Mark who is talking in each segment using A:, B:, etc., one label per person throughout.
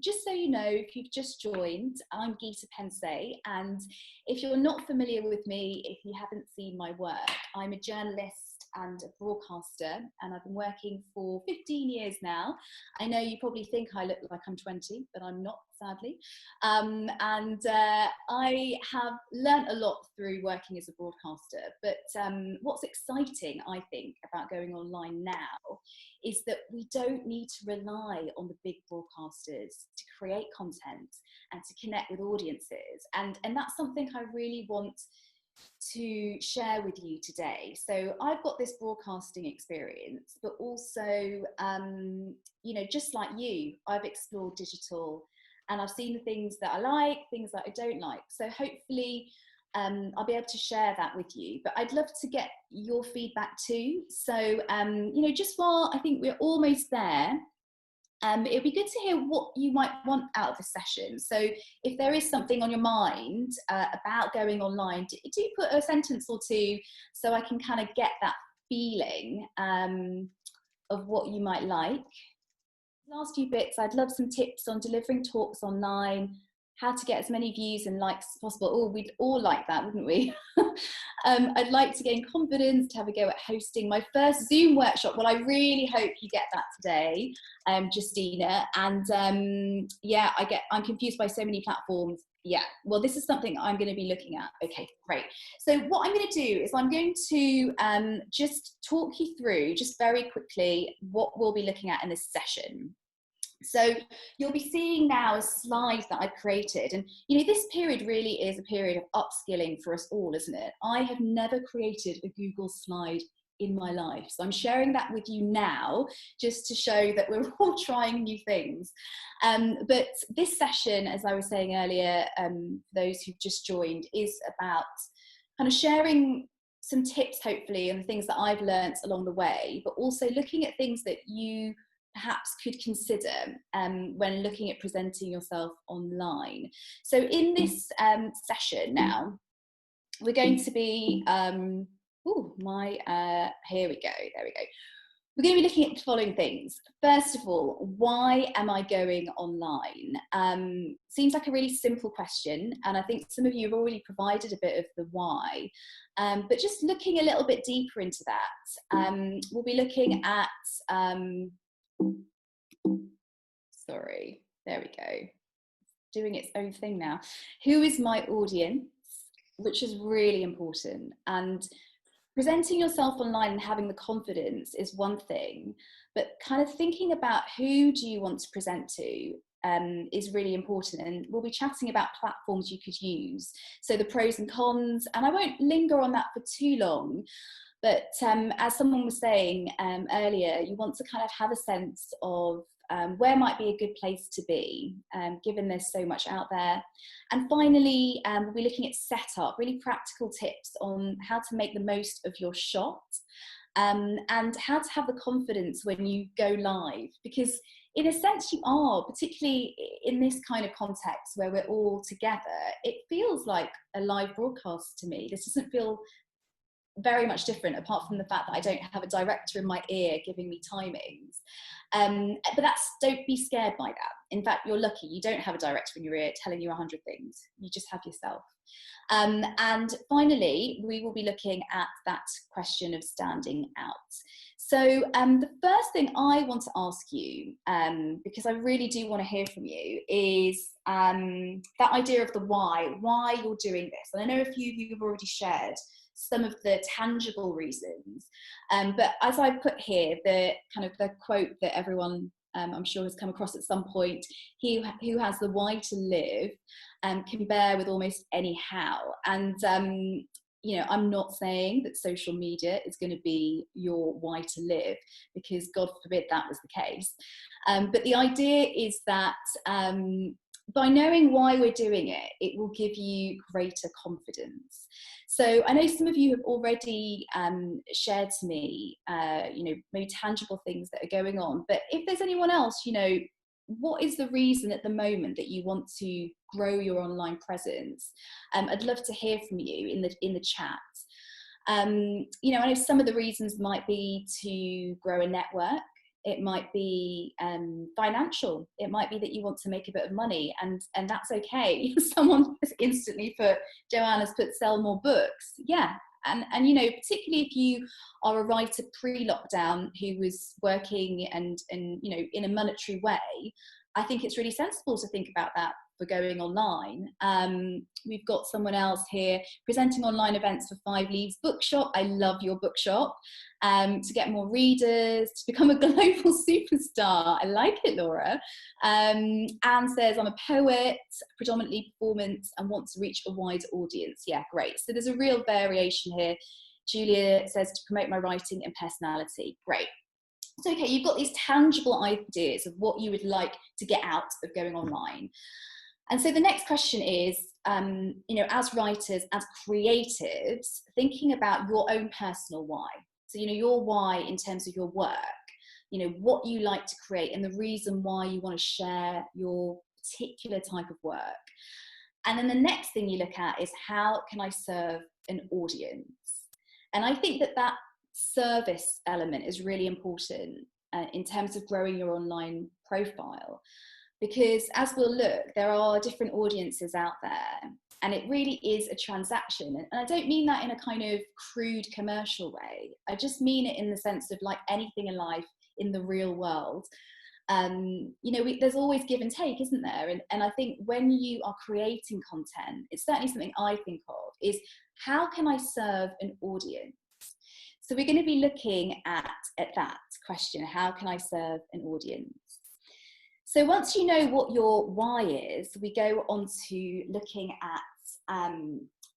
A: Just so you know, if you've just joined, I'm Geeta Pendse, and if you're not familiar with me, if you haven't seen my work, I'm a journalist and a broadcaster, and I've been working for 15 years now. I know you probably think I look like I'm 20, but I'm not, sadly. I have learnt a lot through working as a broadcaster, but what's exciting, I think, about going online now is that we don't need to rely on the big broadcasters to create content and to connect with audiences. And that's something I really want to share with you today. So I've got this broadcasting experience, but also, just like you, I've explored digital and I've seen the things that I like, things that I don't like. So hopefully I'll be able to share that with you, but I'd love to get your feedback too. So, just while I think we're almost there, it'd be good to hear what you might want out of the session. So if there is something on your mind about going online, do put a sentence or two so I can kind of get that feeling of what you might like. Last few bits, I'd love some tips on delivering talks online, how to get as many views and likes as possible. Oh, we'd all like that, wouldn't we? I'd like to gain confidence, to have a go at hosting my first Zoom workshop. Well, I really hope you get that today, Justina. And I'm confused by so many platforms. Yeah, well, this is something I'm going to be looking at. Okay, great. So what I'm going to do is I'm going to just talk you through, just very quickly, what we'll be looking at in this session. So you'll be seeing now a slide that I've created, and this period really is a period of upskilling for us all, isn't it? I have never created a Google slide in my life, so I'm sharing that with you now just to show that we're all trying new things. But this session, as I was saying earlier, for those who've just joined, is about kind of sharing some tips, hopefully, and the things that I've learnt along the way, but also looking at things that you perhaps could consider when looking at presenting yourself online. So in this session now, we're going to be, here we go, there we go. We're going to be looking at the following things. First of all, why am I going online? Seems like a really simple question, and I think some of you have already provided a bit of the why. But just looking a little bit deeper into that, we'll be looking at sorry, there we go. It's doing its own thing now. Who is my audience? Which is really important. And presenting yourself online and having the confidence is one thing, but kind of thinking about who do you want to present to is really important. And we'll be chatting about platforms you could use. So the pros and cons, and I won't linger on that for too long. But as someone was saying earlier, you want to kind of have a sense of where might be a good place to be, given there's so much out there. And finally, we'll be looking at setup, really practical tips on how to make the most of your shot and how to have the confidence when you go live. Because in a sense you are, particularly in this kind of context where we're all together, it feels like a live broadcast to me. This doesn't feel very much different, apart from the fact that I don't have a director in my ear giving me timings. But don't be scared by that. In fact, you're lucky you don't have a director in your ear telling you 100 things. You just have yourself. And finally, we will be looking at that question of standing out. So the first thing I want to ask you, because I really do want to hear from you, is that idea of the why you're doing this. And I know a few of you have already shared some of the tangible reasons, but as I put here, the quote that everyone I'm sure has come across at some point: he who has the why to live can bear with almost any how. And I'm not saying that social media is going to be your why to live, because God forbid that was the case. But the idea is that by knowing why we're doing it, it will give you greater confidence. So I know some of you have already shared to me, maybe tangible things that are going on. But if there's anyone else, what is the reason at the moment that you want to grow your online presence? I'd love to hear from you in the chat. I know some of the reasons might be to grow a network. It might be financial. It might be that you want to make a bit of money, and that's okay. Someone has instantly put, Joanna's put, sell more books. Yeah. And you know, particularly if you are a writer pre-lockdown who was working and you know, in a monetary way, I think it's really sensible to think about that for going online. We've got someone else here presenting online events for 5 Leaves Bookshop. I love your bookshop. To get more readers, to become a global superstar. I like it, Laura. Anne says, I'm a poet, predominantly performance, and want to reach a wide audience. Yeah, great. So there's a real variation here. Julia says, to promote my writing and personality. Great. So, okay, you've got these tangible ideas of what you would like to get out of going online. And so the next question is, you know, as writers, as creatives, thinking about your own personal why. So, you know, your why in terms of your work, you know, what you like to create and the reason why you want to share your particular type of work. And then the next thing you look at is, how can I serve an audience? And I think that that service element is really important in terms of growing your online profile. Because as we'll look, there are different audiences out there, and it really is a transaction. And I don't mean that in a kind of crude commercial way. I just mean it in the sense of, like anything in life, in the real world, you know, there's always give and take, isn't there? And I think when you are creating content, it's certainly something I think of, is how can I serve an audience? So we're going to be looking at that question, how can I serve an audience? So once you know what your why is, we go on to looking at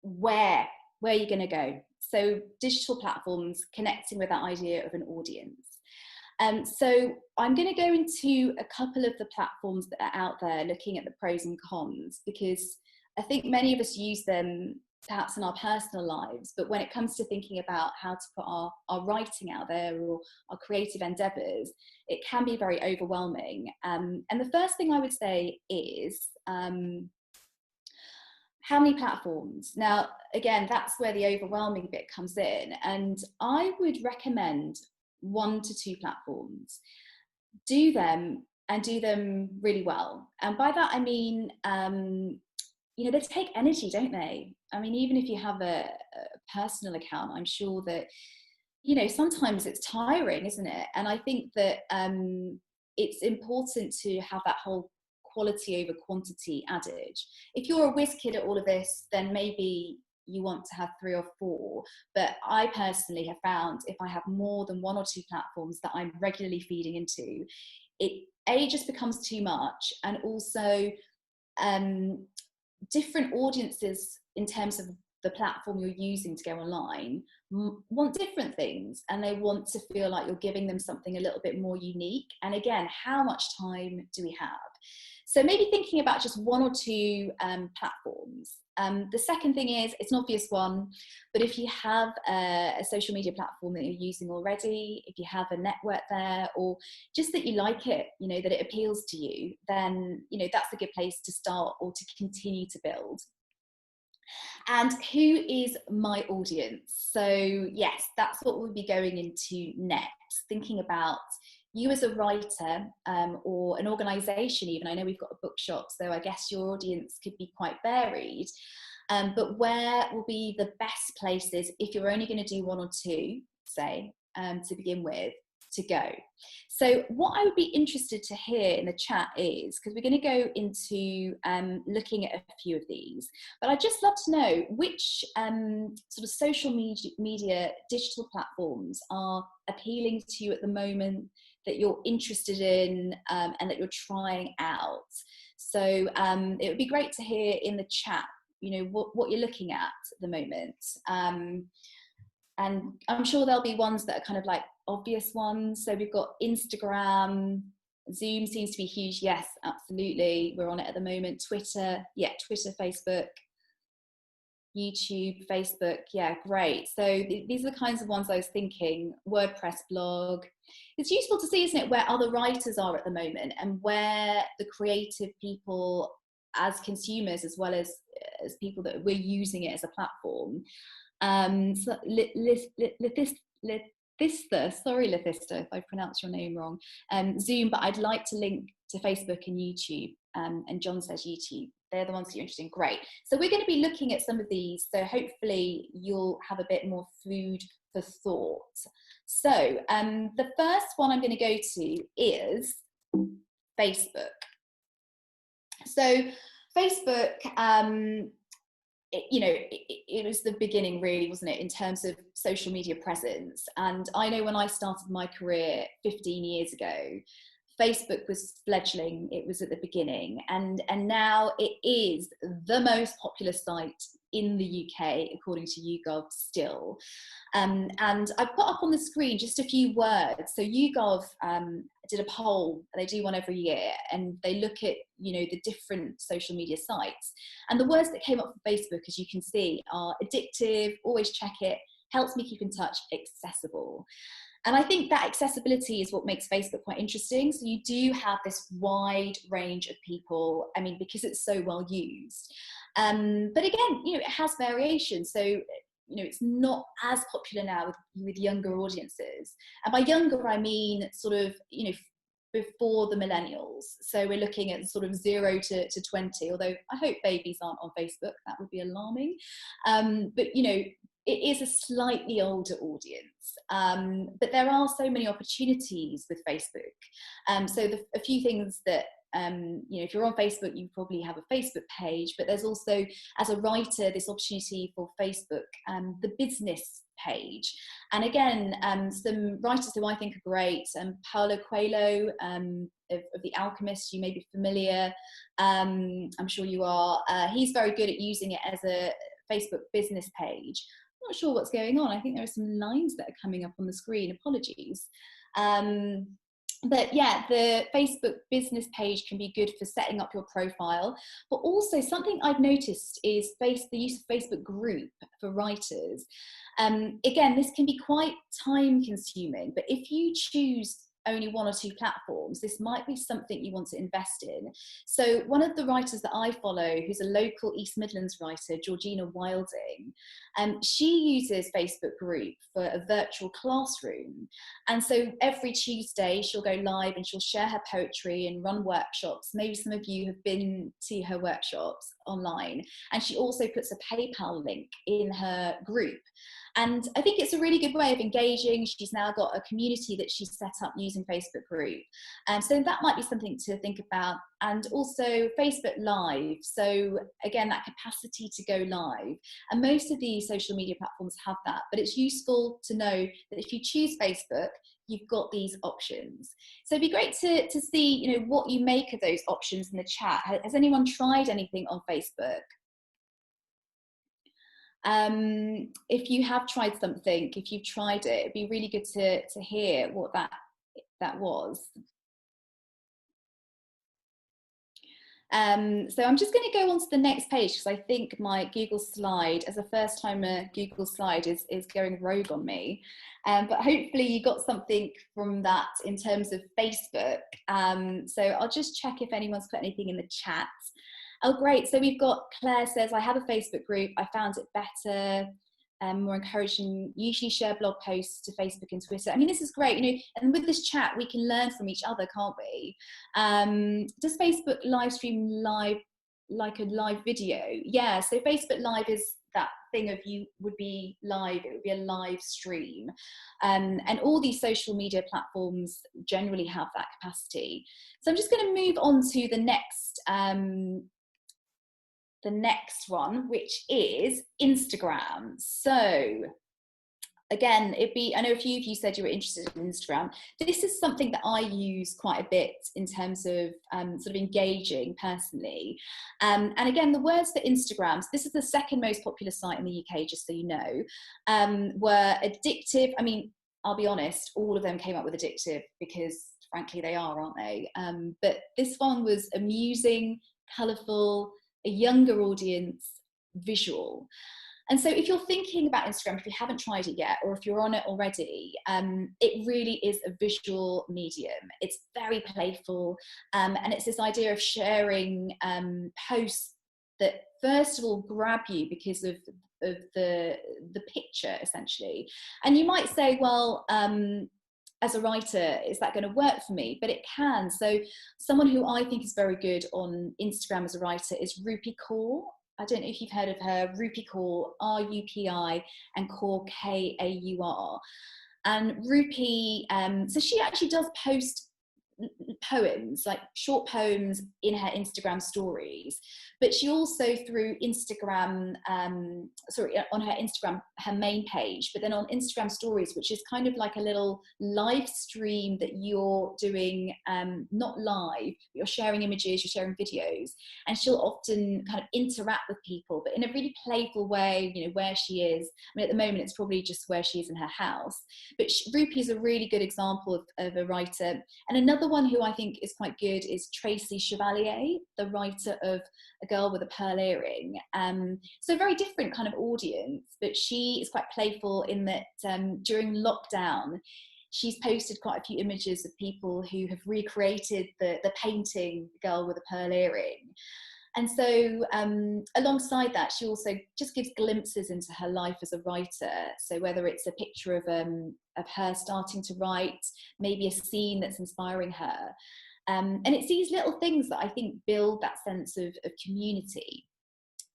A: where you're going to go. So digital platforms, connecting with that idea of an audience. So I'm going to go into a couple of the platforms that are out there, looking at the pros and cons, because I think many of us use them perhaps in our personal lives, but when it comes to thinking about how to put our writing out there or our creative endeavours, it can be very overwhelming. And the first thing I would say is, how many platforms? Now, again, that's where the overwhelming bit comes in. And I would recommend 1 to 2 platforms. Do them, and do them really well. And by that, I mean, you know, they take energy, don't they? I mean, even if you have a personal account, I'm sure that, you know, sometimes it's tiring, isn't it? And I think that it's important to have that whole quality over quantity adage. If you're a whiz kid at all of this, then maybe you want to have 3 or 4. But I personally have found, if I have more than 1 or 2 platforms that I'm regularly feeding into, it just becomes too much. And also, different audiences in terms of the platform you're using to go online want different things, and they want to feel like you're giving them something a little bit more unique. And again, how much time do we have? So maybe thinking about just 1 or 2 platforms. The second thing is, it's an obvious one, but if you have a social media platform that you're using already, if you have a network there, or just that you like it, you know, that it appeals to you, then, you know, that's a good place to start or to continue to build. And who is my audience? So yes, that's what we'll be going into next, thinking about you as a writer, or an organisation even. I know we've got a bookshop, so I guess your audience could be quite varied. But where will be the best places, if you're only going to do 1 or 2, say, to begin with, to go? So what I would be interested to hear in the chat is, because we're going to go into looking at a few of these, but I'd just love to know which sort of social media digital platforms are appealing to you at the moment, that you're interested in, and that you're trying out. So it would be great to hear in the chat, you know, what you're looking at the moment. And I'm sure there'll be ones that are kind of like obvious ones. So we've got Instagram, Zoom seems to be huge. Yes, absolutely. We're on it at the moment. Twitter, yeah, Twitter, Facebook, YouTube, Facebook, yeah, great. So these are the kinds of ones I was thinking. WordPress blog. It's useful to see, isn't it, where other writers are at the moment, and where the creative people as consumers, as well as people that we're using it as a platform. So sorry Lethista if I pronounced your name wrong, Zoom, but I'd like to link to Facebook and YouTube. And John says YouTube. They're the ones that you're interested in. Great. So we're going to be looking at some of these. So hopefully you'll have a bit more food for thought. So the first one I'm going to go to is Facebook. So Facebook, it was the beginning really, wasn't it, in terms of social media presence. And I know when I started my career 15 years ago, Facebook was fledgling, it was at the beginning, and now it is the most popular site in the UK, according to YouGov still. And I've put up on the screen just a few words. So YouGov did a poll, they do one every year, and they look at, the different social media sites. And the words that came up for Facebook, as you can see, are addictive, always check it, helps me keep in touch, accessible. And I think that accessibility is what makes Facebook quite interesting. So you do have this wide range of people, because it's so well used. But again, it has variation. So, it's not as popular now with younger audiences. And by younger, I mean sort of, before the millennials. So we're looking at sort of 0 to 20, although I hope babies aren't on Facebook, that would be alarming. But, it is a slightly older audience, but there are so many opportunities with Facebook. So a few things that, if you're on Facebook, you probably have a Facebook page, but there's also, as a writer, this opportunity for Facebook, the business page. And again, some writers who I think are great, Paulo Coelho of The Alchemist, you may be familiar, I'm sure you are. He's very good at using it as a Facebook business page. I'm not sure what's going on. I think there are some lines that are coming up on the screen. Apologies. But yeah, the Facebook business page can be good for setting up your profile. But also something I've noticed is the use of Facebook group for writers. Again, this can be quite time consuming, but if you choose only 1 or 2 platforms, this might be something you want to invest in. So one of the writers that I follow, who's a local East Midlands writer, Georgina Wilding, she uses Facebook group for a virtual classroom. And so every Tuesday she'll go live and she'll share her poetry and run workshops. Maybe some of you have been to her workshops online. And she also puts a PayPal link in her group. And I think it's a really good way of engaging. She's now got a community that she's set up using Facebook group. So that might be something to think about. And also Facebook Live. So again, that capacity to go live. And most of these social media platforms have that, but it's useful to know that if you choose Facebook, you've got these options. So it'd be great to see, what you make of those options in the chat. Has anyone tried anything on Facebook? If you have tried something, if you've tried it, it'd be really good to hear what that was. So I'm just going to go on to the next page because I think my Google slide, as a first timer, Google slide is going rogue on me. But hopefully you got something from that in terms of Facebook. So I'll just check if anyone's put anything in the chat. Oh, great. So we've got Claire says, I have a Facebook group. I found it better, more encouraging, usually share blog posts to Facebook and Twitter. This is great, and with this chat, we can learn from each other, can't we? Does Facebook live stream live like a live video? Yeah, so Facebook Live is that thing of you would be live, it would be a live stream. And all these social media platforms generally have that capacity. So I'm just going to move on to the next one, which is Instagram. So again, I know a few of you said you were interested in Instagram. This is something that I use quite a bit in terms of sort of engaging personally. And again, the words for Instagram, so this is the second most popular site in the UK, just so you know, were addictive. I'll be honest, all of them came up with addictive because frankly they are, aren't they? But this one was amusing, colourful, a younger audience, visual. And so if you're thinking about Instagram, if you haven't tried it yet, or if you're on it already, it really is a visual medium. It's very playful, and it's this idea of sharing posts that first of all grab you because of the picture, essentially. And you might say, well, as a writer, is that going to work for me? But it can. So someone who I think is very good on Instagram as a writer is Rupi Kaur. I don't know if you've heard of her. Rupi Kaur, Rupi, and Kaur, Kaur. And Rupi, so she actually does post poems, like short poems, in her Instagram stories, but she also, through Instagram, on her Instagram, her main page, but then on Instagram stories, which is kind of like a little live stream that you're doing, not live, you're sharing images, you're sharing videos, and she'll often kind of interact with people, but in a really playful way, you know, where she is. I mean, at the moment, it's probably just where she is in her house, but Rupi is a really good example of a writer. And another one who I think is quite good is Tracy Chevalier, the writer of A Girl with a Pearl Earring. So a very different kind of audience, but she is quite playful in that during lockdown, she's posted quite a few images of people who have recreated the painting Girl with a Pearl Earring. And so alongside that, she also just gives glimpses into her life as a writer. So whether it's a picture of her starting to write, maybe a scene that's inspiring her. And it's these little things that I think build that sense of community.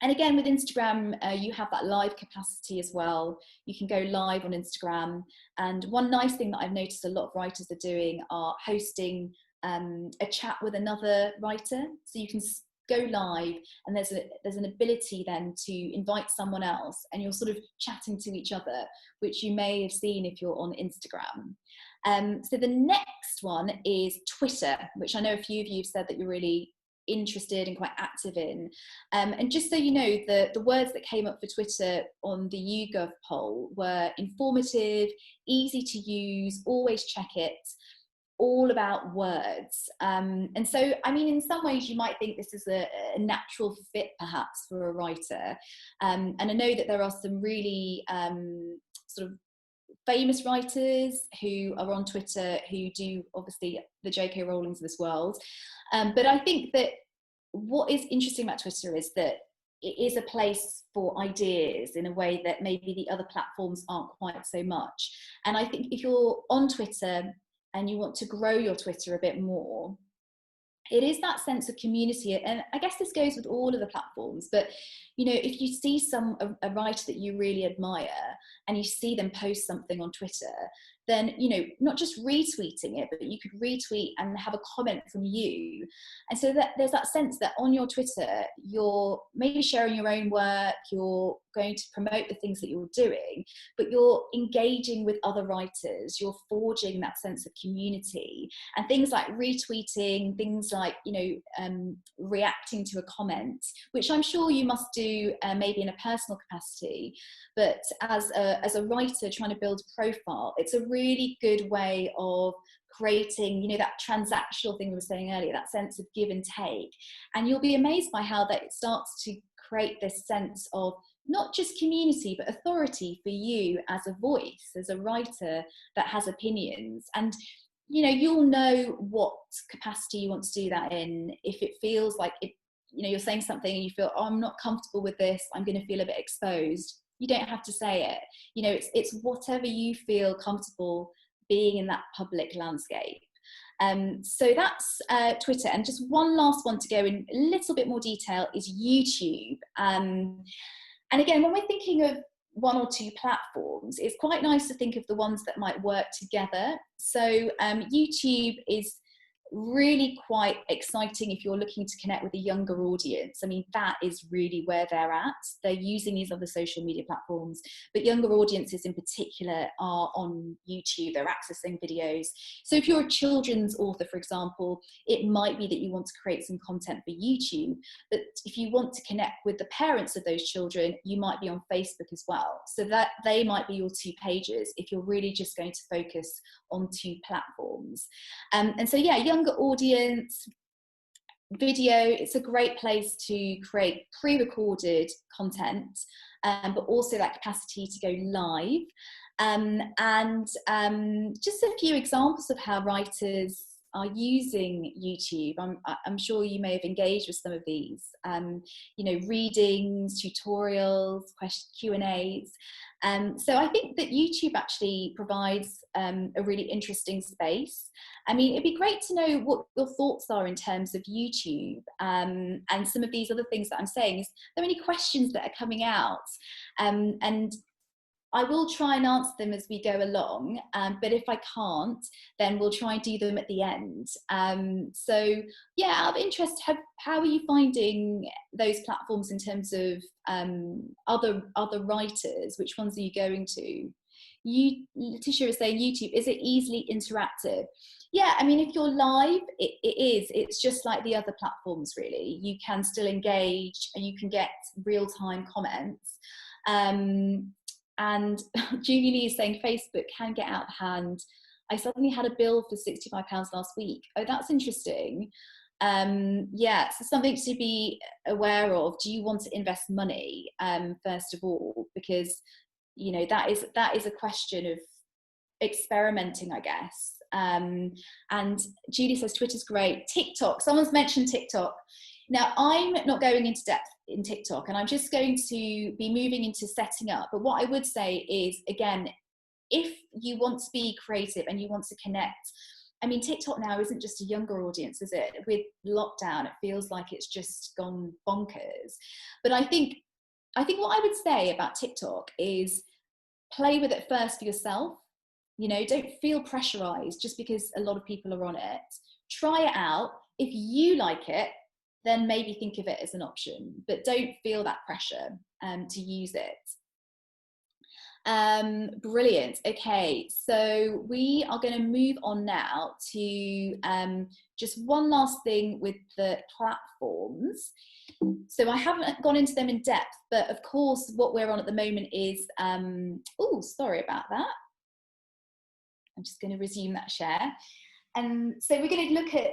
A: And again, with Instagram, you have that live capacity as well. You can go live on Instagram. And one nice thing that I've noticed a lot of writers are doing are hosting a chat with another writer. So you can go live, and there's an ability then to invite someone else, and you're sort of chatting to each other, which you may have seen if you're on Instagram. So the next one is Twitter, which I know a few of you have said that you're really interested and quite active in. And just so you know, the words that came up for Twitter on the YouGov poll were informative, easy to use, always check it, all about words. And so, I mean, in some ways you might think this is a natural fit perhaps for a writer. And I know that there are some really sort of famous writers who are on Twitter who do, obviously, the J.K. Rowlings of this world. But I think that what is interesting about Twitter is that it is a place for ideas in a way that maybe the other platforms aren't quite so much. And I think if you're on Twitter and you want to grow your Twitter a bit more, it is that sense of community. And I guess this goes with all of the platforms, but you know, if you see a writer that you really admire and you see them post something on Twitter, then, you know, not just retweeting it, but you could retweet and have a comment from you. And so that there's that sense that on your Twitter, you're maybe sharing your own work, you're going to promote the things that you're doing, but you're engaging with other writers, you're forging that sense of community. And things like retweeting, things like, you know, reacting to a comment, which I'm sure you must do maybe in a personal capacity, but as a writer trying to build a profile, it's a really good way of creating, you know, that transactional thing we were saying earlier, that sense of give and take. And you'll be amazed by how that it starts to create this sense of not just community, but authority for you as a voice, as a writer that has opinions. And, you know, you'll know what capacity you want to do that in. If it feels like it, you know, you're saying something and you feel, oh, I'm not comfortable with this, I'm going to feel a bit exposed. You don't have to say it. You know, it's whatever you feel comfortable being in that public landscape. So that's Twitter. And just one last one to go in a little bit more detail is YouTube. And again, when we're thinking of one or two platforms, it's quite nice to think of the ones that might work together. So YouTube is really quite exciting if you're looking to connect with a younger audience. I mean, that is really where they're at. They're using these other social media platforms, but younger audiences in particular are on YouTube. They're accessing videos. So if you're a children's author, for example, it might be that you want to create some content for YouTube, but if you want to connect with the parents of those children, you might be on Facebook as well. So that they might be your two pages if you're really just going to focus on two platforms. And so, yeah, younger audience, video, it's a great place to create pre-recorded content, but also that capacity to go live. And just a few examples of how writers are using YouTube. I'm sure you may have engaged with some of these, you know, readings, tutorials, Q&As. So I think that YouTube actually provides a really interesting space. I mean, it'd be great to know what your thoughts are in terms of YouTube, and some of these other things that I'm saying. Is there any questions that are coming out? And I will try and answer them as we go along, but if I can't, then we'll try and do them at the end. So yeah, out of interest, how are you finding those platforms in terms of other writers? Which ones are you going to? Letitia is saying YouTube, is it easily interactive? Yeah, I mean, if you're live, it is. It's just like the other platforms, really. You can still engage and you can get real-time comments. And Julie Lee is saying Facebook can get out of hand. I suddenly had a bill for £65 last week. Oh, that's interesting. Yeah, so something to be aware of. Do you want to invest money, first of all? Because, you know, that is a question of experimenting, I guess. And Julie says Twitter's great. TikTok, someone's mentioned TikTok. Now, I'm not going into depth in TikTok, and I'm just going to be moving into setting up. But what I would say is, again, if you want to be creative and you want to connect, I mean, TikTok now isn't just a younger audience, is it? With lockdown, it feels like it's just gone bonkers. But I think what I would say about TikTok is play with it first for yourself. You know, don't feel pressurized just because a lot of people are on it. Try it out. If you like it, then maybe think of it as an option, but don't feel that pressure to use it. Brilliant. Okay, so we are going to move on now to just one last thing with the platforms. So I haven't gone into them in depth, but of course what we're on at the moment is, oh, sorry about that. I'm just going to resume that share. And so we're going to look at,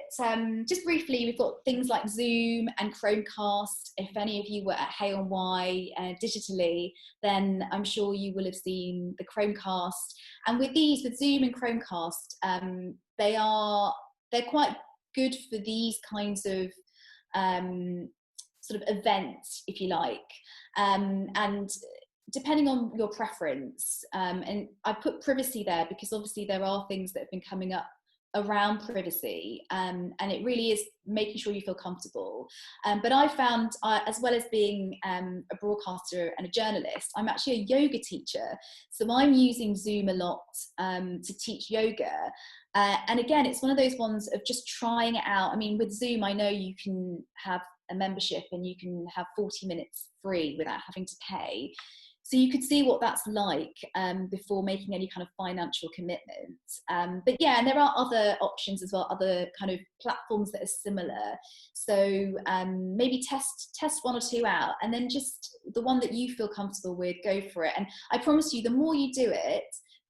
A: just briefly, we've got things like Zoom and Chromecast. If any of you were at Hay on Wye digitally, then I'm sure you will have seen the Chromecast. And with Zoom and Chromecast, they're quite good for these kinds of sort of events, if you like. And depending on your preference, and I put privacy there because obviously there are things that have been coming up around privacy, and it really is making sure you feel comfortable. But I found, as well as being a broadcaster and a journalist, I'm actually a yoga teacher. So I'm using Zoom a lot to teach yoga. And again, it's one of those ones of just trying it out. I mean, with Zoom, I know you can have a membership and you can have 40 minutes free without having to pay. So you could see what that's like before making any kind of financial commitment. But yeah, and there are other options as well, other kind of platforms that are similar. So maybe test one or two out, and then just the one that you feel comfortable with, go for it. And I promise you, the more you do it,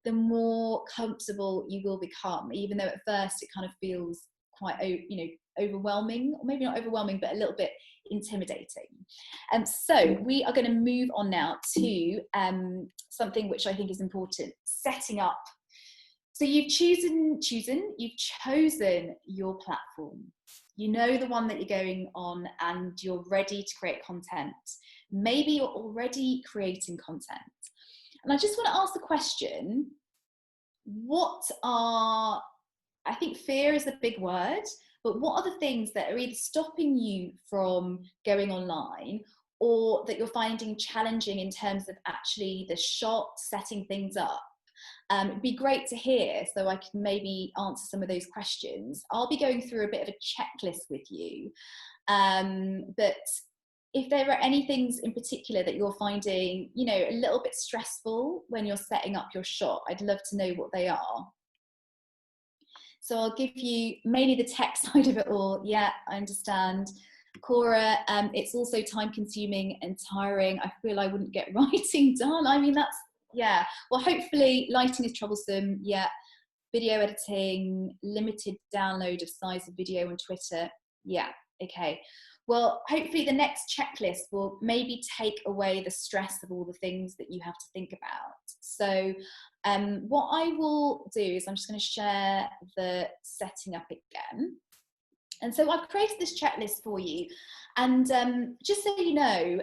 A: the more comfortable you will become, even though at first it kind of feels quite, you know, overwhelming, or maybe not overwhelming, but a little bit intimidating. So we are going to move on now to something which I think is important: setting up. So you've chosen your platform. You know the one that you're going on, and you're ready to create content. Maybe you're already creating content. And I just want to ask the question, I think fear is a big word, but what are the things that are either stopping you from going online, or that you're finding challenging in terms of actually the shot, setting things up? It'd be great to hear, so I can maybe answer some of those questions. I'll be going through a bit of a checklist with you. But if there are any things in particular that you're finding, you know, a little bit stressful when you're setting up your shot, I'd love to know what they are. So I'll give you mainly the tech side of it all. Yeah, I understand. Cora, it's also time consuming and tiring. I feel I wouldn't get writing done. I mean, yeah. Well, hopefully lighting is troublesome. Yeah. Video editing, limited download of size of video on Twitter. Yeah, okay. Well, hopefully the next checklist will maybe take away the stress of all the things that you have to think about. So What I will do is I'm just going to share the setting up again. And so I've created this checklist for you. And just so you know,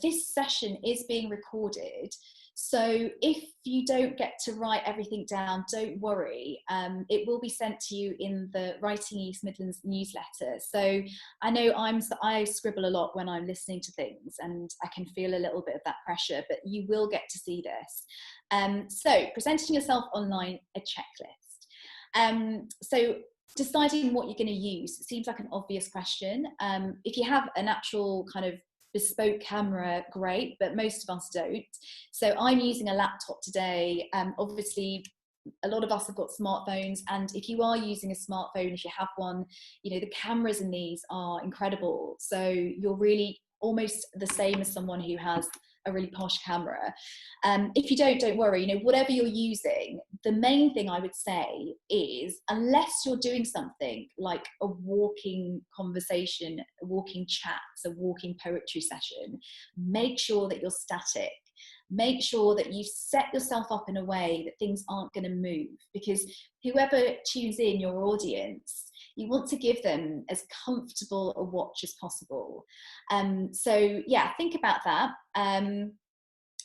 A: this session is being recorded. So if you don't get to write everything down, don't worry. It will be sent to you in the Writing East Midlands newsletter. So I know I scribble a lot when I'm listening to things, and I can feel a little bit of that pressure, but you will get to see this. So presenting yourself online, a checklist. So deciding what you're going to use, it seems like an obvious question. If you have an actual kind of bespoke camera, great, but most of us don't. So I'm using a laptop today. Obviously, a lot of us have got smartphones, and if you are using a smartphone, if you have one, you know, the cameras in these are incredible. So you're really almost the same as someone who has a really posh camera. If you don't worry, you know, whatever you're using, the main thing I would say is, unless you're doing something like a walking conversation, a walking chat, a walking poetry session, make sure that you're static. Make sure that you set yourself up in a way that things aren't going to move, because whoever tunes in, your audience, you want to give them as comfortable a watch as possible. So yeah, think about that.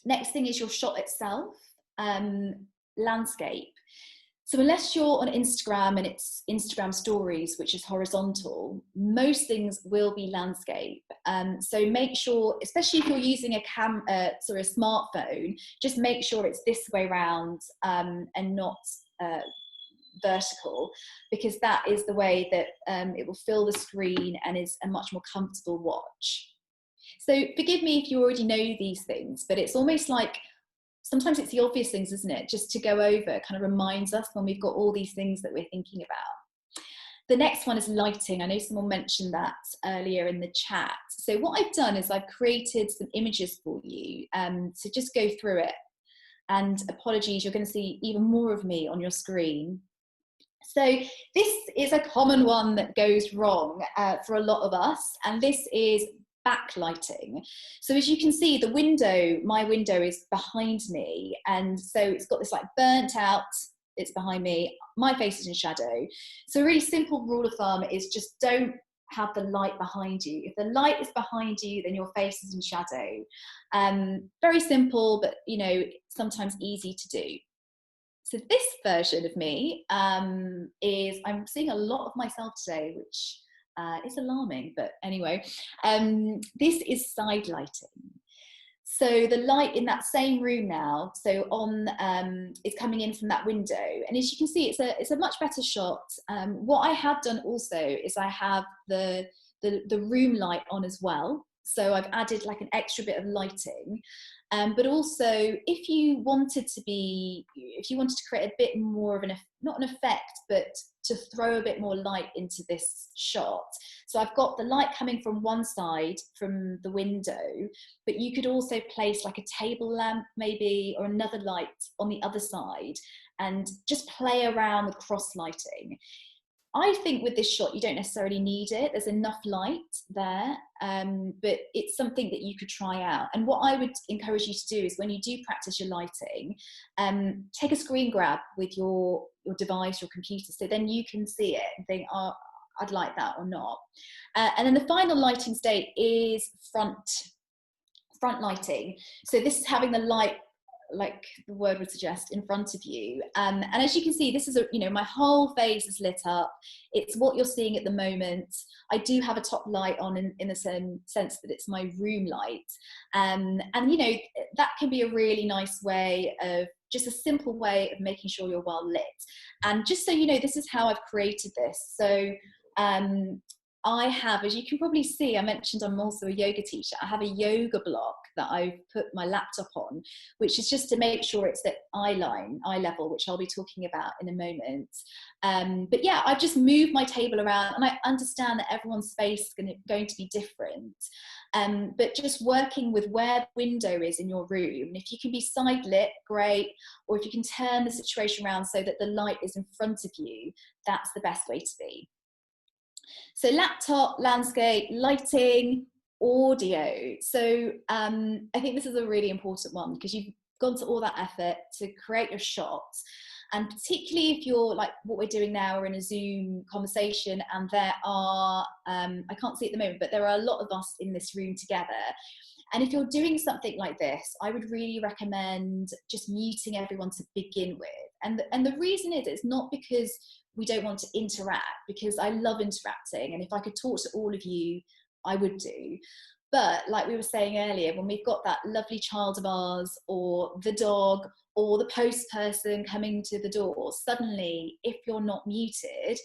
A: Next thing is your shot itself, landscape. So unless you're on Instagram and it's Instagram stories, which is horizontal, most things will be landscape. So make sure, especially if you're using a smartphone, just make sure it's this way round and not vertical, because that is the way that it will fill the screen and is a much more comfortable watch. So forgive me if you already know these things, but it's almost like, sometimes it's the obvious things, isn't it? Just to go over, kind of reminds us when we've got all these things that we're thinking about. The next one is lighting. I know someone mentioned that earlier in the chat. So what I've done is I've created some images for you. So just go through it. And apologies, you're going to see even more of me on your screen. So this is a common one that goes wrong for a lot of us, and this is backlighting. So as you can see, the window, my window is behind me, and so it's got this like burnt out, it's behind me, my face is in shadow. So a really simple rule of thumb is just don't have the light behind you. If the light is behind you, then your face is in shadow. Very simple, but you know, sometimes easy to do. So this version of me is, I'm seeing a lot of myself today, which is alarming, but anyway, this is side lighting. So the light in that same room now, so on, is coming in from that window. And as you can see, it's a much better shot. What I have done also is I have the room light on as well. So I've added like an extra bit of lighting. But also, if you wanted to create a bit more of not an effect, but to throw a bit more light into this shot. So I've got the light coming from one side from the window, but you could also place like a table lamp maybe, or another light on the other side, and just play around with cross lighting. I think with this shot, you don't necessarily need it. There's enough light there, but it's something that you could try out. And what I would encourage you to do is, when you do practice your lighting, take a screen grab with your device, your computer, so then you can see it and think, oh, I'd like that or not. And then the final lighting state is front lighting. So this is having the light, like the word would suggest, in front of you, and as you can see, this is my whole face is lit up. It's what you're seeing at the moment. I do have a top light on in the same sense that it's my room light, and that can be a really nice way of, just a simple way of making sure you're well lit. And just so you know, this is how I've created this. So I have, as you can probably see, I mentioned I'm also a yoga teacher. I have a yoga block that I've put my laptop on, which is just to make sure it's at eye level, which I'll be talking about in a moment. But yeah, I've just moved my table around, and I understand that everyone's space is going to be different. But just working with where the window is in your room, and if you can be side lit, great, or if you can turn the situation around so that the light is in front of you, that's the best way to be. So laptop, landscape, lighting, audio. So I think this is a really important one, because gone to all that effort to create your shot. And particularly if you're like what we're doing now, we're in a Zoom conversation, and there are, I can't see at the moment, but there are a lot of us in this room together. And if you're doing something like this, I would really recommend just muting everyone to begin with. And the reason is, it's not because we don't want to interact, because I love interacting. And if I could talk to all of you, I would do. But like we were saying earlier, when we've got that lovely child of ours, or the dog, or the post person coming to the door, suddenly, if you're not muted,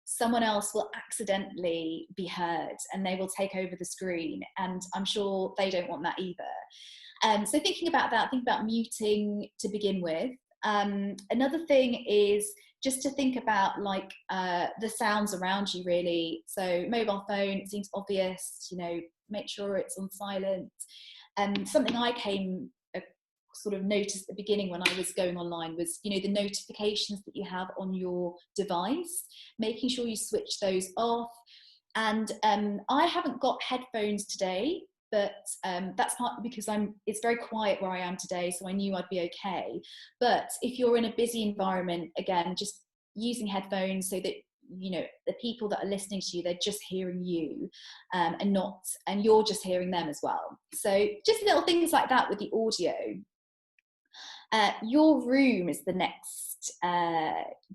A: someone else will accidentally be heard and they will take over the screen. And I'm sure they don't want that either. So thinking about that, think about muting to begin with. Another thing is just to think about like the sounds around you, really. So mobile phone, it seems obvious, you know, make sure it's on silent. Something I sort of noticed at the beginning when I was going online was, you know, the notifications that you have on your device, making sure you switch those off. And I haven't got headphones today, but that's partly because it's very quiet where I am today, so I knew I'd be okay. But if you're in a busy environment, again, just using headphones so that, you know, the people that are listening to you, they're just hearing you, and you're just hearing them as well. So just little things like that with the audio. Your room is the next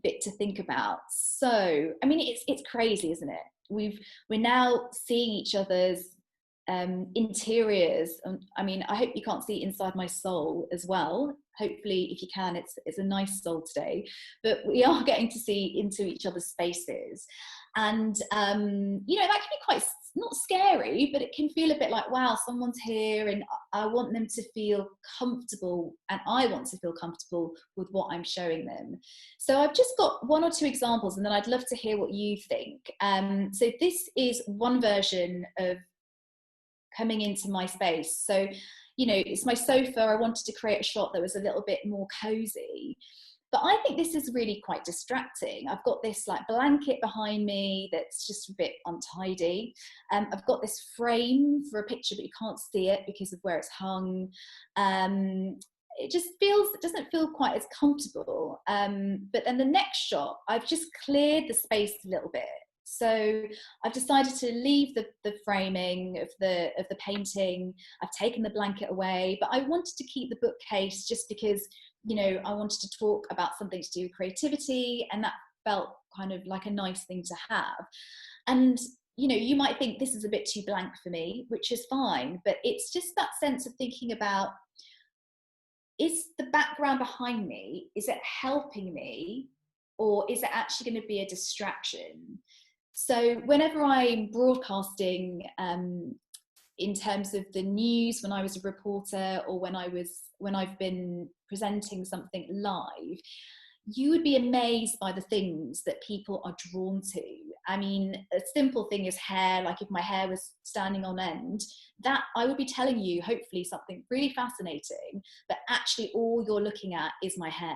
A: bit to think about. So, I mean, it's crazy, isn't it? We're now seeing each other's interiors. I mean, I hope you can't see inside my soul as well. Hopefully, if you can, it's a nice soul today. But we are getting to see into each other's spaces. And, you know, that can be quite, not scary, but it can feel a bit like, wow, someone's here and I want them to feel comfortable, and I want to feel comfortable with what I'm showing them. So I've just got one or two examples, and then I'd love to hear what you think. So this is one version of coming into my space. So, you know, it's my sofa. I wanted to create a shot that was a little bit more cozy. But I think this is really quite distracting. I've got this like blanket behind me that's just a bit untidy. I've got this frame for a picture, but you can't see it because of where it's hung. It doesn't feel quite as comfortable. But then the next shot, I've just cleared the space a little bit. So I've decided to leave the framing of the painting. I've taken the blanket away, but I wanted to keep the bookcase just because, you know, I wanted to talk about something to do with creativity, and that felt kind of like a nice thing to have. And, you know, you might think this is a bit too blank for me, which is fine, but it's just that sense of thinking about, is the background behind me, is it helping me, or is it actually going to be a distraction? So whenever I'm broadcasting, in terms of the news, when I was a reporter, or when I've been presenting something live, you would be amazed by the things that people are drawn to. I mean, a simple thing is hair. Like if my hair was standing on end, that I would be telling you hopefully something really fascinating, but actually all you're looking at is my hair.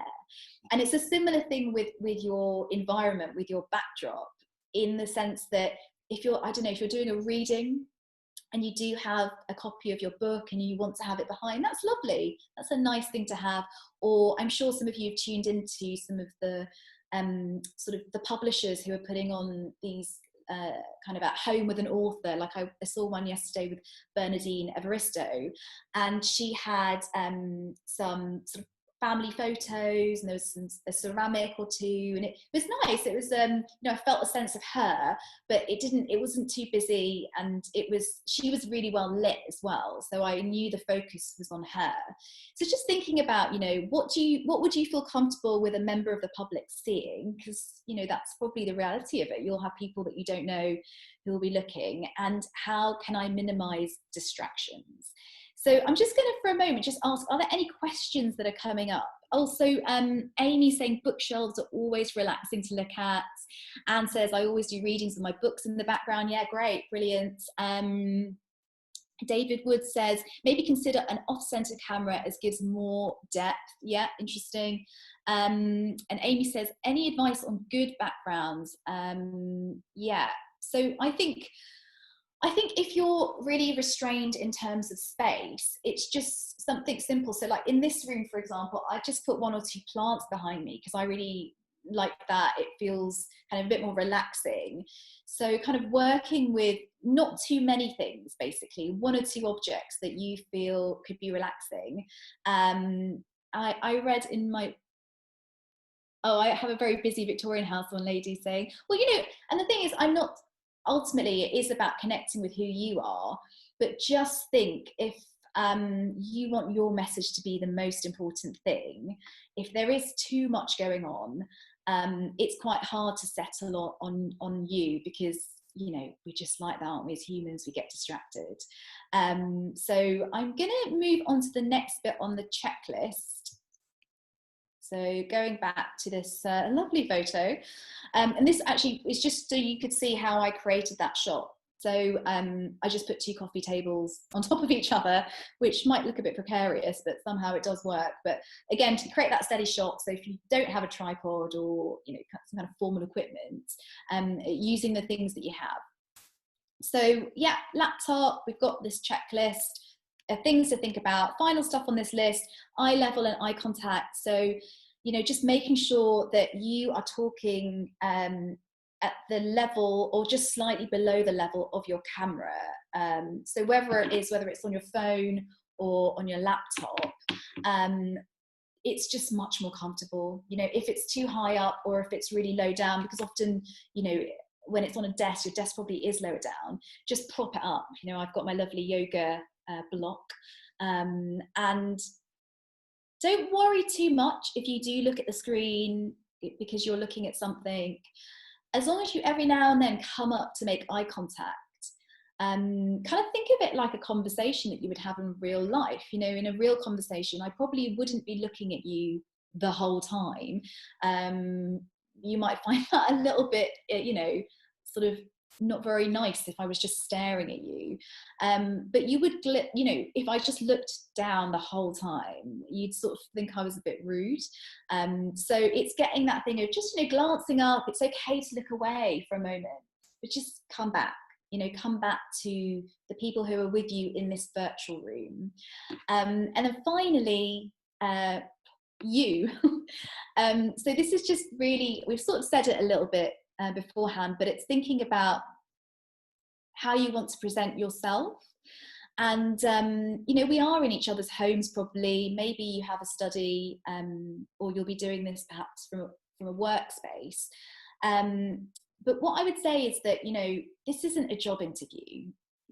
A: And it's a similar thing with your environment, with your backdrop, in the sense that if you're doing a reading and you do have a copy of your book and you want to have it behind, that's lovely. That's a nice thing to have. Or I'm sure some of you have tuned into some of the sort of the publishers who are putting on these kind of at home with an author. Like I saw one yesterday with Bernadine Evaristo, and she had some sort of family photos, and there was a ceramic or two, and it was nice. It was you know, I felt a sense of her, but it wasn't too busy, and she was really well lit as well, so I knew the focus was on her. So just thinking about, you know, what would you feel comfortable with a member of the public seeing, because, you know, that's probably the reality of it. You'll have people that you don't know who will be looking, and how can I minimize distractions? So I'm just going to, for a moment, just ask, are there any questions that are coming up? Also, Amy saying bookshelves are always relaxing to look at. Anne says, I always do readings with my books in the background. Yeah, great, brilliant. David Wood says, maybe consider an off-center camera as gives more depth. Yeah, interesting. And Amy says, any advice on good backgrounds? Yeah, so I think I think if you're really restrained in terms of space, it's just something simple. So like in this room, for example, I just put 1 or 2 plants behind me because I really like that. It feels kind of a bit more relaxing. So kind of working with not too many things, basically 1 or 2 objects that you feel could be relaxing. I read in my, oh, I have a very busy Victorian house, one lady saying, well, you know, and the thing is, I'm not, ultimately, it is about connecting with who you are, but just think if you want your message to be the most important thing, if there is too much going on, it's quite hard to settle on you because, you know, we just like that, aren't we? As humans, we get distracted. So I'm going to move on to the next bit on the checklist. So going back to this lovely photo, and this actually is just so you could see how I created that shot. So I just put 2 coffee tables on top of each other, which might look a bit precarious, but somehow it does work. But again, to create that steady shot, so if you don't have a tripod or, you know, some kind of formal equipment, using the things that you have. So yeah, laptop, we've got this checklist, things to think about, final stuff on this list, eye level and eye contact. So, you know, just making sure that you are talking at the level or just slightly below the level of your camera. So whether it's on your phone or on your laptop, it's just much more comfortable. You know, if it's too high up or if it's really low down, because often, you know, when it's on a desk, your desk probably is lower down, just prop it up. You know, I've got my lovely yoga block, and don't worry too much if you do look at the screen because you're looking at something. As long as you every now and then come up to make eye contact, kind of think of it like a conversation that you would have in real life. You know, in a real conversation, I probably wouldn't be looking at you the whole time. You might find that a little bit, you know, sort of not very nice if I was just staring at you. But you would, you know, if I just looked down the whole time, you'd sort of think I was a bit rude. So it's getting that thing of just, you know, glancing up. It's okay to look away for a moment, but just come back. You know, come back to the people who are with you in this virtual room. And then finally, you. So this is just really, we've sort of said it a little bit beforehand, but it's thinking about how you want to present yourself. And, you know, we are in each other's homes probably. Maybe you have a study or you'll be doing this perhaps from a workspace. But what I would say is that, you know, this isn't a job interview,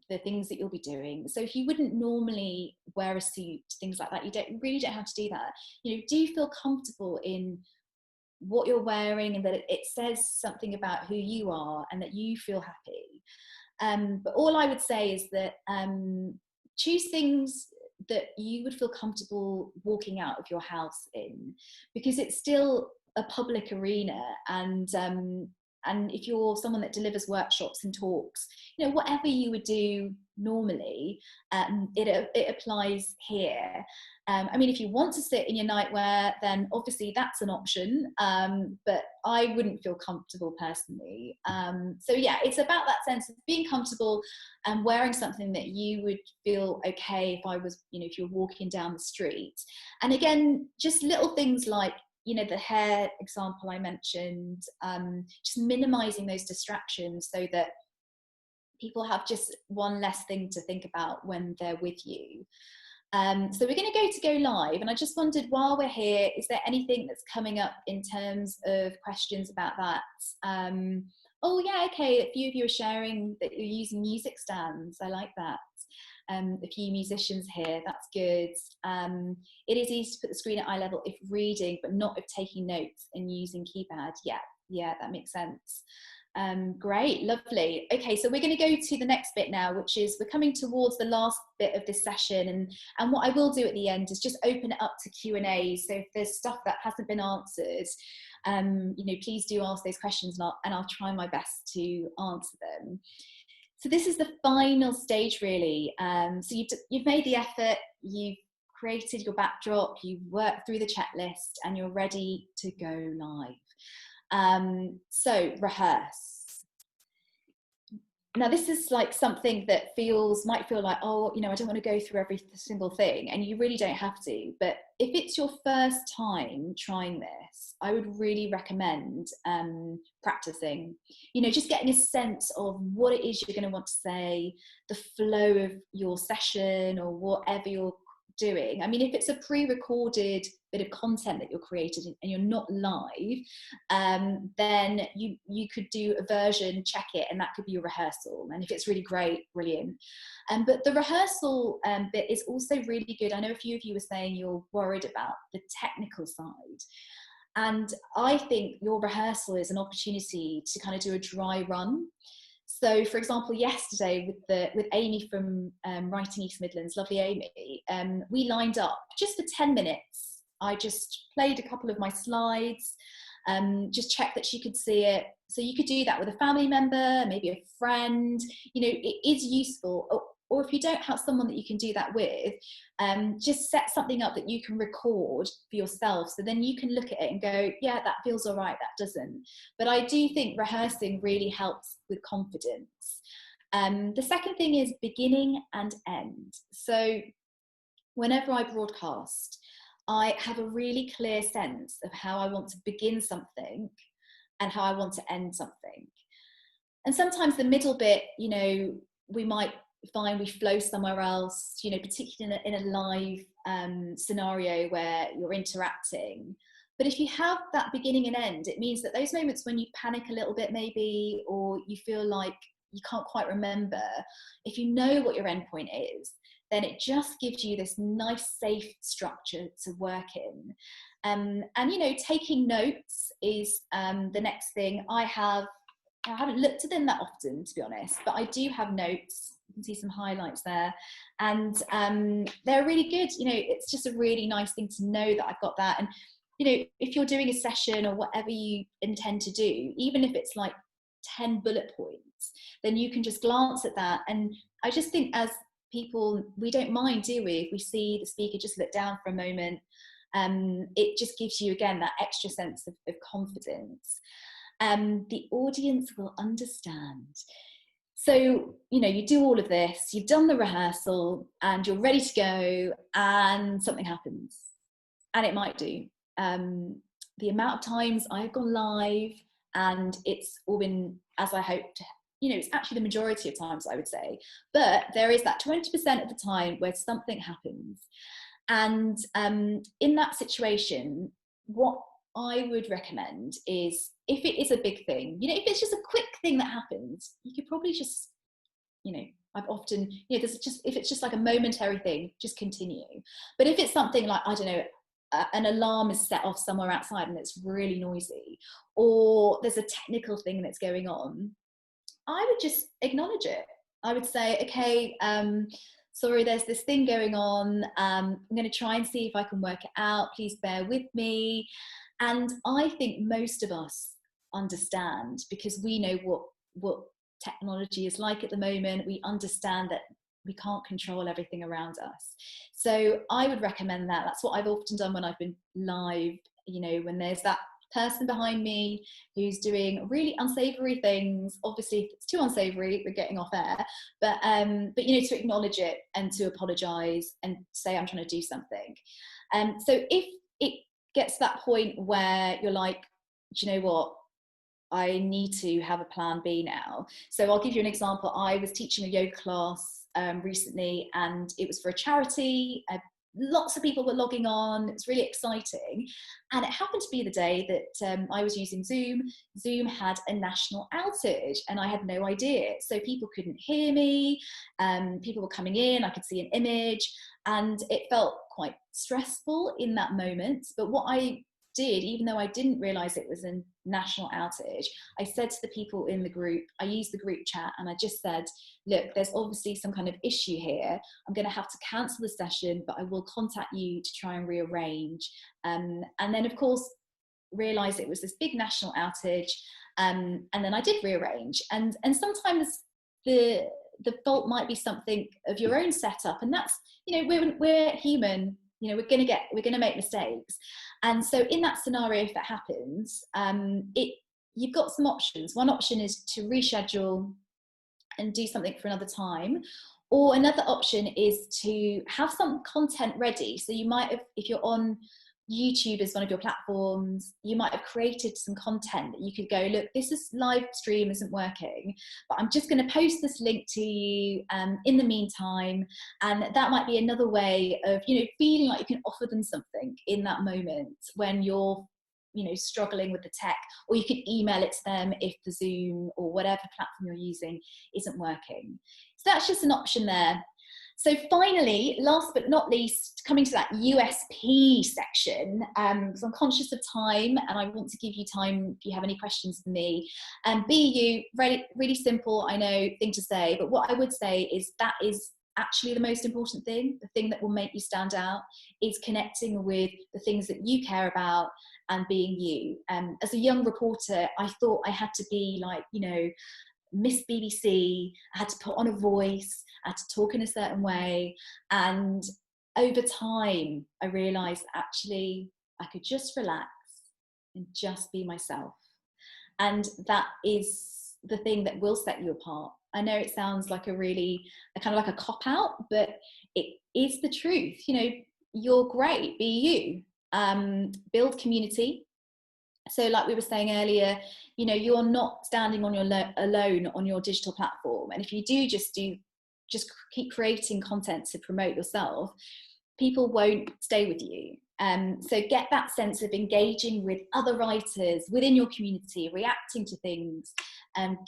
A: the things that you'll be doing. So if you wouldn't normally wear a suit, things like that, you really don't have to do that. You know, do you feel comfortable in what you're wearing and that it says something about who you are and that you feel happy? But all I would say is that choose things that you would feel comfortable walking out of your house in, because it's still a public arena. And if you're someone that delivers workshops and talks, you know, whatever you would do normally, it applies here. I mean, if you want to sit in your nightwear, then obviously that's an option, but I wouldn't feel comfortable personally. So yeah, it's about that sense of being comfortable and wearing something that you would feel okay if I was, you know, if you're walking down the street. And again, just little things like, you know, the hair example I mentioned, just minimizing those distractions so that people have just one less thing to think about when they're with you. So we're going to go live, and I just wondered, while we're here, is there anything that's coming up in terms of questions about that? Oh yeah, okay, a few of you are sharing that you're using music stands. I like that. A few musicians here, that's good. It is easy to put the screen at eye level if reading, but not if taking notes and using keypad. Yeah, that makes sense. Great, lovely. Okay, so we're going to go to the next bit now, which is we're coming towards the last bit of this session, and what I will do at the end is just open it up to Q&A. So if there's stuff that hasn't been answered, you know, please do ask those questions, and I'll try my best to answer them. So this is the final stage, really. So you've made the effort, you've created your backdrop, you've worked through the checklist, and you're ready to go live. So rehearse. Now, this is like something that might feel like, oh, I don't want to go through every single thing, and you really don't have to. But if it's your first time trying this, I would really recommend practicing, just getting a sense of what it is you're going to want to say, the flow of your session or whatever you're doing. I mean, if it's a pre-recorded bit of content that you're creating and you're not live, then you could do a version, check it, and that could be your rehearsal. And if it's really great, brilliant. But the rehearsal bit is also really good. I know a few of you were saying you're worried about the technical side. And I think your rehearsal is an opportunity to kind of do a dry run. So, for example, yesterday with Amy from Writing East Midlands, lovely Amy, we lined up just for 10 minutes. I just played a couple of my slides, just checked that she could see it. So you could do that with a family member, maybe a friend. It is useful. Or if you don't have someone that you can do that with, just set something up that you can record for yourself. So then you can look at it and go, yeah, that feels all right, that doesn't. But I do think rehearsing really helps with confidence. The second thing is beginning and end. So whenever I broadcast, I have a really clear sense of how I want to begin something and how I want to end something. And sometimes the middle bit, we might find we flow somewhere else, particularly in a live scenario where you're interacting. But if you have that beginning and end, it means that those moments when you panic a little bit maybe, or you feel like you can't quite remember, if you know what your endpoint is, then it just gives you this nice safe structure to work in. And taking notes is the next thing. I haven't looked at them that often, to be honest, but I do have notes. You can see some highlights there, and they're really good. It's just a really nice thing to know that I've got that. And if you're doing a session or whatever you intend to do, even if it's like 10 bullet points, then you can just glance at that. And I just think as people, we don't mind, do we, if we see the speaker just look down for a moment. It just gives you, again, that extra sense of confidence. The audience will understand. So, you do all of this, you've done the rehearsal and you're ready to go, and something happens. And it might do. The amount of times I've gone live and it's all been as I hoped, it's actually the majority of times, I would say. But there is that 20% of the time where something happens. And in that situation, what I would recommend is, if it is a big thing, if it's just a quick thing that happens, you could probably just, I've often, if it's just like a momentary thing, just continue. But if it's something like, I don't know, an alarm is set off somewhere outside and it's really noisy, or there's a technical thing that's going on, I would just acknowledge it. I would say, okay, sorry, there's this thing going on. I'm going to try and see if I can work it out. Please bear with me. And I think most of us understand, because we know what technology is like at the moment. We understand that we can't control everything around us. So I would recommend that. That's what I've often done when I've been live, when there's that person behind me who's doing really unsavory things. Obviously, if it's too unsavory, we're getting off air. But to acknowledge it and to apologise and say, I'm trying to do something. So if it gets to that point where you're like, do you know what? I need to have a plan B now. So I'll give you an example. I was teaching a yoga class recently, and it was for a charity. Lots of people were logging on. It's really exciting. And it happened to be the day that I was using Zoom. Zoom had a national outage and I had no idea. So people couldn't hear me. People were coming in. I could see an image, and it felt quite stressful in that moment. But what I did, even though I didn't realize it was a national outage, I said to the people in the group, I used the group chat, and I just said, look, there's obviously some kind of issue here. I'm going to have to cancel the session, but I will contact you to try and rearrange. And then, of course, realized it was this big national outage. And then I did rearrange. And sometimes the fault might be something of your own setup. And that's, we're human. We're going to make mistakes. And so in that scenario, if it happens, you've got some options. One option is to reschedule and do something for another time. Or another option is to have some content ready. So you might have, if you're on YouTube as one of your platforms, you might have created some content that you could go, look, this is live stream isn't working, but I'm just going to post this link to you in the meantime. And that might be another way of, you know, feeling like you can offer them something in that moment when you're, you know, struggling with the tech. Or you could email it to them if the Zoom or whatever platform you're using isn't working. So that's just an option there. So finally, last but not least, coming to that USP section, because I'm conscious of time and I want to give you time if you have any questions for me. And BU, really, really simple, I know, thing to say, but what I would say is that is actually the most important thing. The thing that will make you stand out is connecting with the things that you care about and being you. As a young reporter, I thought I had to be like, you know, Miss BBC. I had to put on a voice, I had to talk in a certain way. And over time, I realized actually I could just relax and just be myself. And that is the thing that will set you apart. I know it sounds like a kind of like a cop out, but it is the truth. You know, you're great, be you. Build community. So like we were saying earlier, you know, you're not standing on your alone on your digital platform. And if you do just keep creating content to promote yourself, people won't stay with you. So get that sense of engaging with other writers within your community, reacting to things,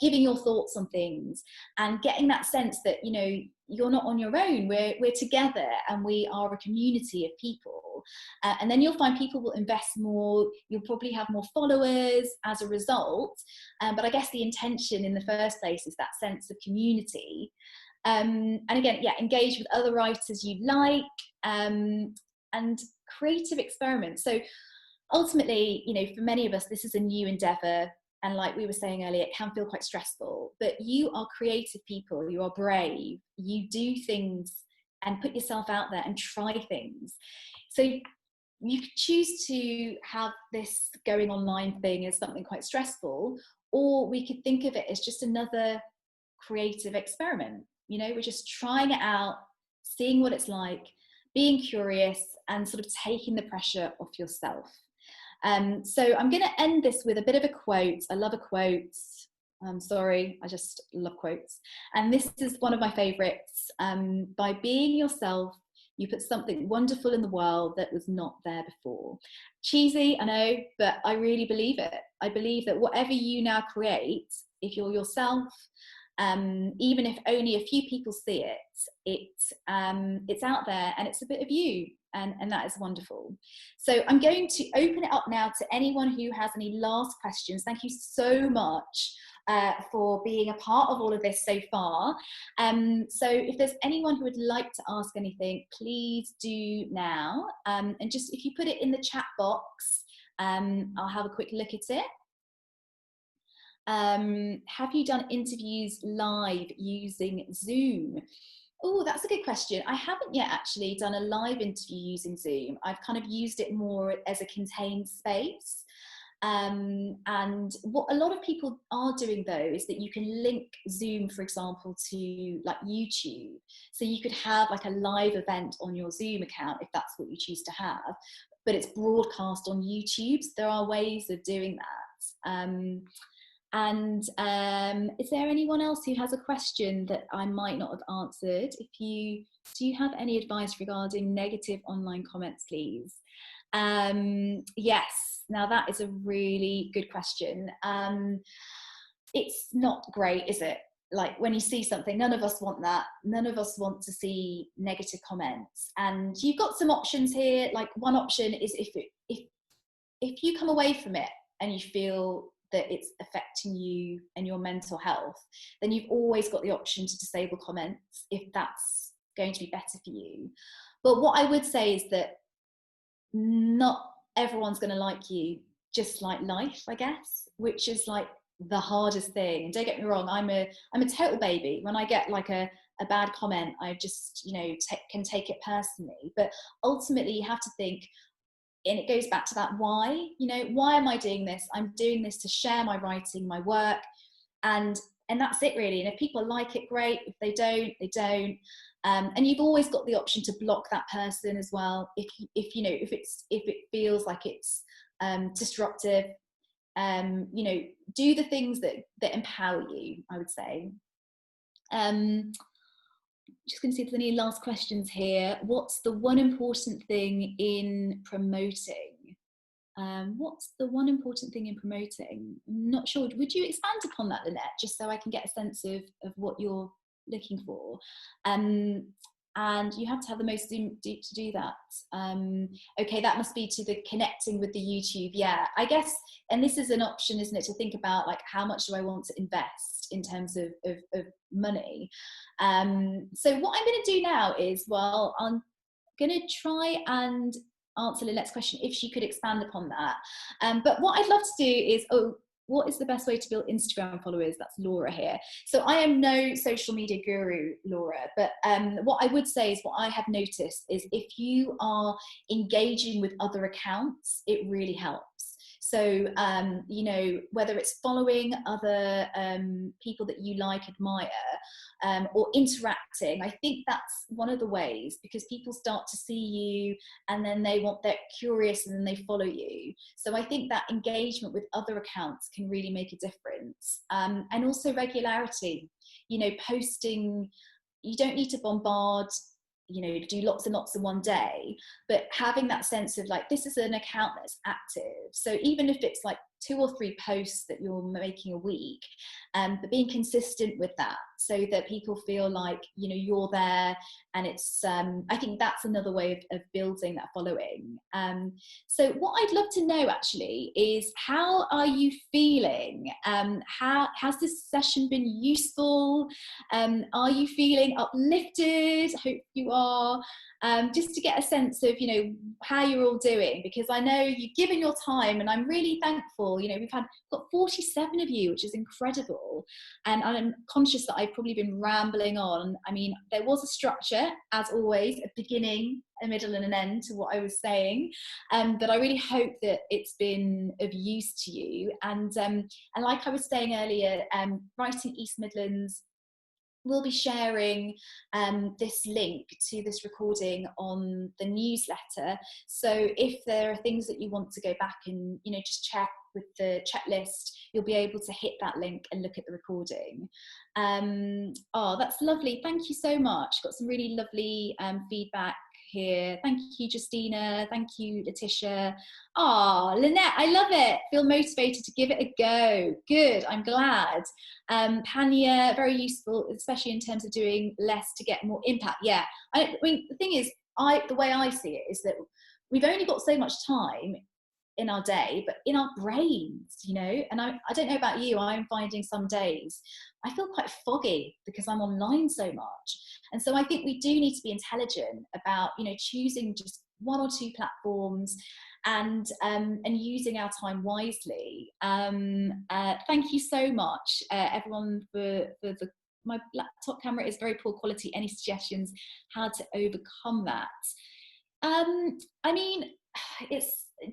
A: giving your thoughts on things, and getting that sense that, you know, you're not on your own. We're together, and we are a community of people. And then you'll find people will invest more. You'll probably have more followers as a result. But I guess the intention in the first place is that sense of community. And again, yeah, engage with other writers you like, and creative experiments. So ultimately, you know, for many of us, this is a new endeavor. And like we were saying earlier, it can feel quite stressful, but you are creative people, you are brave, you do things and put yourself out there and try things. So you could choose to have this going online thing as something quite stressful, or we could think of it as just another creative experiment. You know, we're just trying it out, seeing what it's like, being curious, and sort of taking the pressure off yourself. So I'm going to end this with a bit of a quote. I love a quote. I'm sorry, I just love quotes. And this is one of my favorites. By being yourself, you put something wonderful in the world that was not there before. Cheesy, I know, but I really believe it. I believe that whatever you now create, if you're yourself, even if only a few people see it, it's out there and it's a bit of you, and that is wonderful. So I'm going to open it up now to anyone who has any last questions. Thank you so much for being a part of all of this so far. So if there's anyone who would like to ask anything, please do now. And just if you put it in the chat box, I'll have a quick look at it. Have you done interviews live using Zoom? Oh, that's a good question. I haven't yet actually done a live interview using Zoom. I've kind of used it more as a contained space. And what a lot of people are doing though is that you can link Zoom, for example, to like YouTube. So you could have like a live event on your Zoom account if that's what you choose to have, but it's broadcast on YouTube. So there are ways of doing that. And is there anyone else who has a question that I might not have answered? Do you have any advice regarding negative online comments, please? Yes, now that is a really good question. It's not great, is it? Like when you see something, none of us want that. None of us want to see negative comments. And you've got some options here. Like one option is if you come away from it and you feel that it's affecting you and your mental health, then you've always got the option to disable comments if that's going to be better for you. But what I would say is that not everyone's going to like you, just like life, I guess, which is like the hardest thing. And don't get me wrong, I'm a total baby. When I get like a bad comment, I just, you know, can take it personally. But ultimately you have to think, and it goes back to that why, you know, why am I doing this? I'm doing this to share my writing, my work, and and that's it really. And if people like it, great. If they don't, they don't. And you've always got the option to block that person as well, if you know, if it feels like it's disruptive. You know, do the things that empower you, I would say. Just going to see if there's any last questions here. What's the one important thing in promoting? What's the one important thing in promoting? I'm not sure. Would you expand upon that, Lynette, just so I can get a sense of what you're looking for? And you have to have the most to do that. Okay, that must be to the connecting with the YouTube. Yeah, I guess, and this is an option, isn't it, to think about like, how much do I want to invest in terms of money? So what I'm going to do now is, well, I'm going to try and answer Lynette's question if she could expand upon that. But what I'd love to do is, what is the best way to build Instagram followers? That's Laura here. So I am no social media guru, Laura, but what I would say is, what I have noticed is, if you are engaging with other accounts, it really helps. So, you know, whether it's following other people that you like, admire, or interacting, I think that's one of the ways, because people start to see you and then they're curious and then they follow you. So I think that engagement with other accounts can really make a difference. And also regularity, you know, posting, you don't need to bombard, you know, do lots and lots in one day, but having that sense of like, this is an account that's active. So even if it's like 2 or 3 posts that you're making a week, but being consistent with that, so that people feel like, you know, you're there, and it's I think that's another way of building that following. So what I'd love to know actually is, how are you feeling? How has this session been useful? Are you feeling uplifted? I hope you are. Just to get a sense of, you know, how you're all doing, because I know you've given your time, and I'm really thankful. You know, we've got 47 of you, which is incredible, and I'm conscious that I've probably been rambling on. I mean, there was a structure, as always, a beginning, a middle and an end to what I was saying, but I really hope that it's been of use to you. And like I was saying earlier, Writing East Midlands we'll be sharing this link to this recording on the newsletter. So if there are things that you want to go back and, you know, just check with the checklist, you'll be able to hit that link and look at the recording. Oh, that's lovely. Thank you so much. Got some really lovely feedback here. Thank you, Justina. Thank you, Letitia. Oh, Lynette, I love it. Feel motivated to give it a go. Good, I'm glad. Panya, very useful, especially in terms of doing less to get more impact. Yeah, I mean, the thing is, the way I see it is that we've only got so much time in our day, but in our brains, you know, and I don't know about you, I'm finding some days I feel quite foggy because I'm online so much. And so I think we do need to be intelligent about, you know, choosing just 1 or 2 platforms and using our time wisely. Thank you so much, everyone, for my laptop camera is very poor quality. Any suggestions how to overcome that? I mean,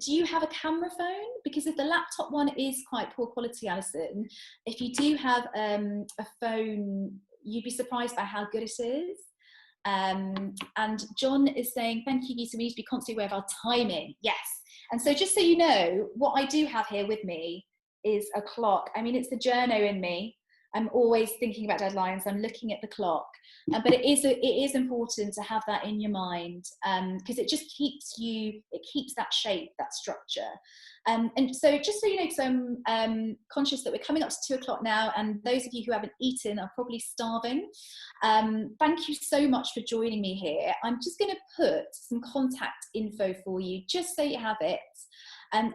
A: do you have a camera phone? Because if the laptop one is quite poor quality, Alison, if you do have a phone, you'd be surprised by how good it is. And John is saying, thank you, Geeta, we need to be constantly aware of our timing. Yes. And so just so you know, what I do have here with me is a clock. I mean, it's the journo in me. I'm always thinking about deadlines. I'm looking at the clock, but it is important to have that in your mind, because it just keeps that shape, that structure. And so just so you know, because I'm conscious that we're coming up to 2 o'clock now, and those of you who haven't eaten are probably starving. Thank you so much for joining me here. I'm just going to put some contact info for you, just so you have it.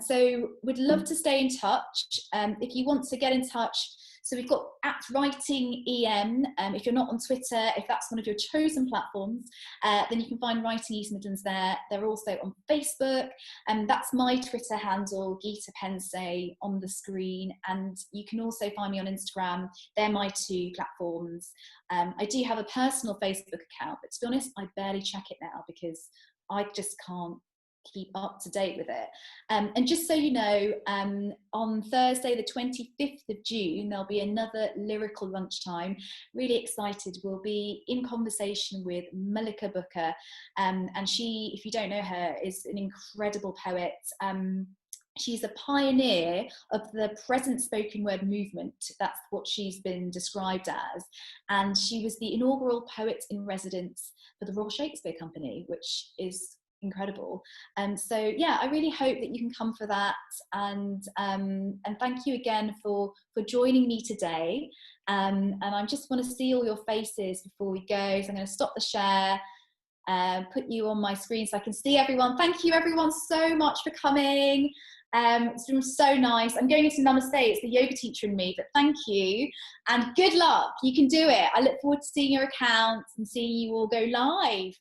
A: So we'd love to stay in touch. If you want to get in touch, so we've got @WritingEM. If you're not on Twitter, if that's one of your chosen platforms, then you can find Writing East Midlands there. They're also on Facebook, and that's my Twitter handle, Geeta Pendse, on the screen. And you can also find me on Instagram. They're my 2 platforms. I do have a personal Facebook account, but to be honest, I barely check it now because I just can't keep up to date with it. And just so you know, on Thursday the 25th of June there'll be another lyrical lunchtime. Really excited. We'll be in conversation with Malika Booker, and she, if you don't know her, is an incredible poet. She's a pioneer of the present spoken word movement. That's what she's been described as. And she was the inaugural poet in residence for the Royal Shakespeare Company, which is incredible. So yeah, I really hope that you can come for that. And thank you again for joining me today. And I just want to see all your faces before we go. So I'm going to stop the share. Put you on my screen so I can see everyone. Thank you everyone so much for coming. It's been so nice. I'm going into Namaste. It's the yoga teacher in me, but thank you and good luck. You can do it. I look forward to seeing your accounts and seeing you all go live.